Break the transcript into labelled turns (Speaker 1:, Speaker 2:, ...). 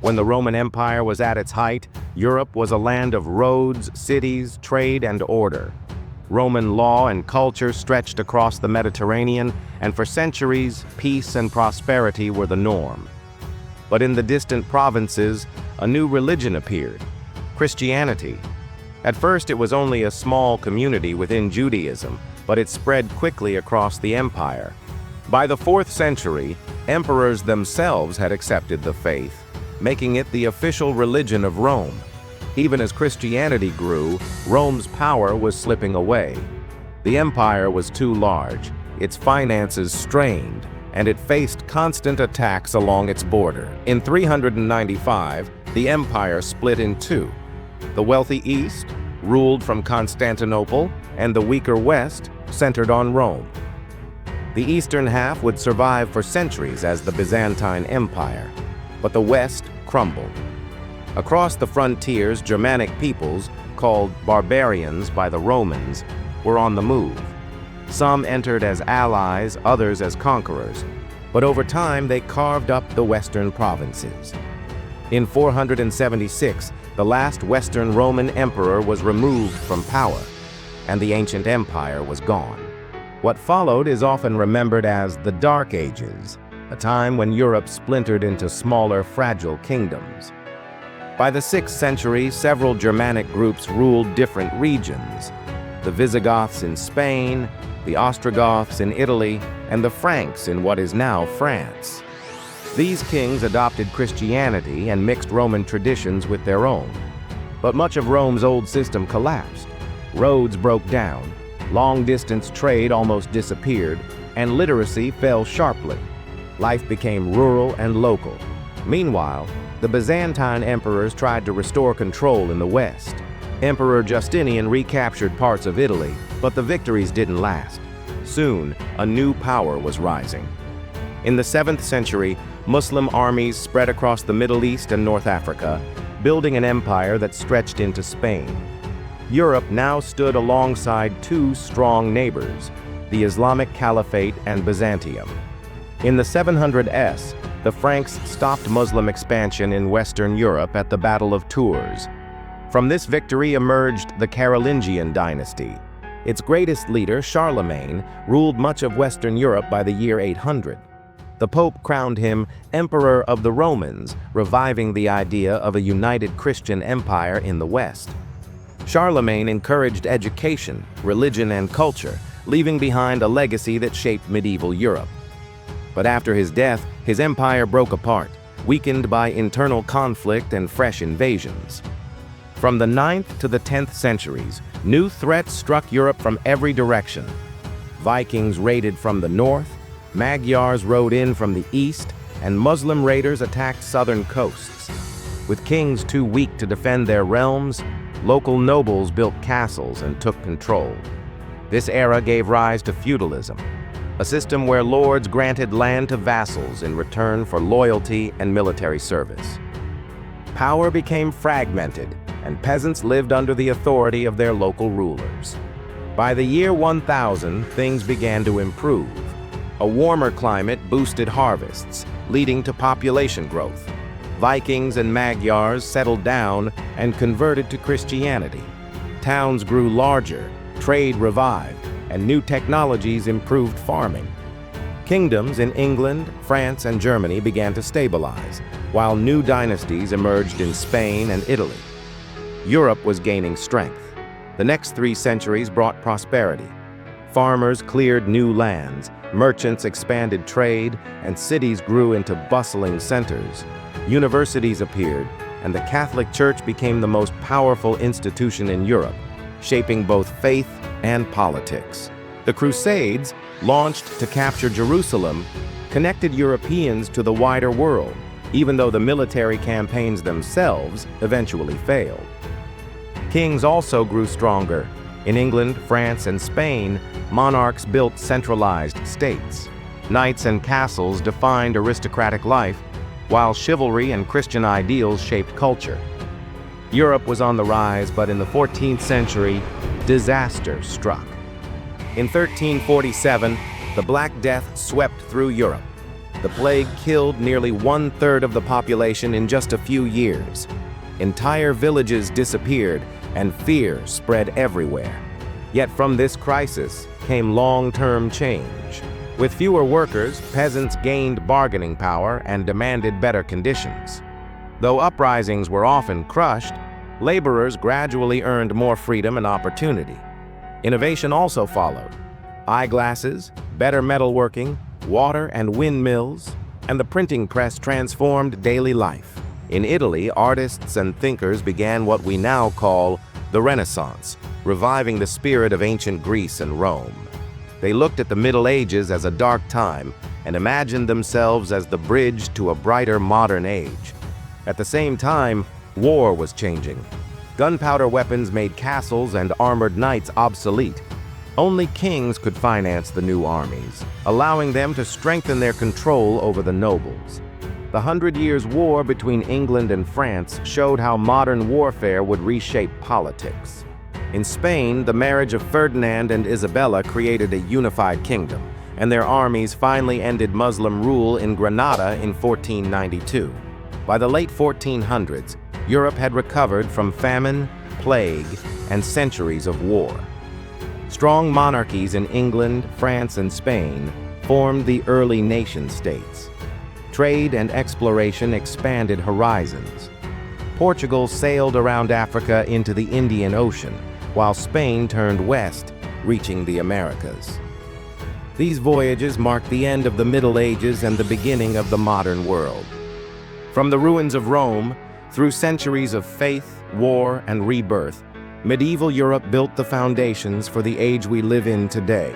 Speaker 1: When the Roman Empire was at its height, Europe was a land of roads, cities, trade, and order. Roman law and culture stretched across the Mediterranean, and for centuries, peace and prosperity were the norm. But in the distant provinces, a new religion appeared: Christianity. At first, it was only a small community within Judaism, but it spread quickly across the empire. By the 4th century, emperors themselves had accepted the faith, making it the official religion of Rome. Even as Christianity grew, Rome's power was slipping away. The empire was too large, its finances strained, and it faced constant attacks along its border. In 395, the empire split in two. The wealthy East, ruled from Constantinople, and the weaker West, centered on Rome. The eastern half would survive for centuries as the Byzantine Empire, but the West crumbled. Across the frontiers, Germanic peoples, called barbarians by the Romans, were on the move. Some entered as allies, others as conquerors, but over time they carved up the western provinces. In 476, the last Western Roman emperor was removed from power, and the ancient empire was gone. What followed is often remembered as the Dark Ages, a time when Europe splintered into smaller, fragile kingdoms. By the 6th century, several Germanic groups ruled different regions: the Visigoths in Spain, the Ostrogoths in Italy, and the Franks in what is now France. These kings adopted Christianity and mixed Roman traditions with their own. But much of Rome's old system collapsed. Roads broke down, long-distance trade almost disappeared, and literacy fell sharply. Life became rural and local. Meanwhile, the Byzantine emperors tried to restore control in the West. Emperor Justinian recaptured parts of Italy, but the victories didn't last. Soon, a new power was rising. In the 7th century, Muslim armies spread across the Middle East and North Africa, building an empire that stretched into Spain. Europe now stood alongside two strong neighbors, the Islamic Caliphate and Byzantium. In the 700s, the Franks stopped Muslim expansion in Western Europe at the Battle of Tours. From this victory emerged the Carolingian dynasty. Its greatest leader, Charlemagne, ruled much of Western Europe by the year 800. The Pope crowned him Emperor of the Romans, reviving the idea of a united Christian empire in the West. Charlemagne encouraged education, religion, and culture, leaving behind a legacy that shaped medieval Europe. But after his death, his empire broke apart, weakened by internal conflict and fresh invasions. From the 9th to the 10th centuries, new threats struck Europe from every direction. Vikings raided from the north, Magyars rode in from the east, and Muslim raiders attacked southern coasts. With kings too weak to defend their realms, local nobles built castles and took control. This era gave rise to feudalism, a system where lords granted land to vassals in return for loyalty and military service. Power became fragmented, and peasants lived under the authority of their local rulers. By the year 1000, things began to improve. A warmer climate boosted harvests, leading to population growth. Vikings and Magyars settled down and converted to Christianity. Towns grew larger, trade revived, and new technologies improved farming. Kingdoms in England, France, and Germany began to stabilize, while new dynasties emerged in Spain and Italy. Europe was gaining strength. The next 3 centuries brought prosperity. Farmers cleared new lands, merchants expanded trade, and cities grew into bustling centers. Universities appeared, and the Catholic Church became the most powerful institution in Europe, shaping both faith and politics. The Crusades, launched to capture Jerusalem, connected Europeans to the wider world, even though the military campaigns themselves eventually failed. Kings also grew stronger. In England, France, and Spain, monarchs built centralized states. Knights and castles defined aristocratic life, while chivalry and Christian ideals shaped culture. Europe was on the rise, but in the 14th century, disaster struck. In 1347, the Black Death swept through Europe. The plague killed nearly 1/3 of the population in just a few years. Entire villages disappeared, and fear spread everywhere. Yet from this crisis came long-term change. With fewer workers, peasants gained bargaining power and demanded better conditions. Though uprisings were often crushed, laborers gradually earned more freedom and opportunity. Innovation also followed. Eyeglasses, better metalworking, water and windmills, and the printing press transformed daily life. In Italy, artists and thinkers began what we now call the Renaissance, reviving the spirit of ancient Greece and Rome. They looked at the Middle Ages as a dark time and imagined themselves as the bridge to a brighter modern age. At the same time, war was changing. Gunpowder weapons made castles and armored knights obsolete. Only kings could finance the new armies, allowing them to strengthen their control over the nobles. The 100 Years' War between England and France showed how modern warfare would reshape politics. In Spain, the marriage of Ferdinand and Isabella created a unified kingdom, and their armies finally ended Muslim rule in Granada in 1492. By the late 1400s, Europe had recovered from famine, plague, and centuries of war. Strong monarchies in England, France, and Spain formed the early nation-states. Trade and exploration expanded horizons. Portugal sailed around Africa into the Indian Ocean, while Spain turned west, reaching the Americas. These voyages marked the end of the Middle Ages and the beginning of the modern world. From the ruins of Rome, through centuries of faith, war, and rebirth, medieval Europe built the foundations for the age we live in today.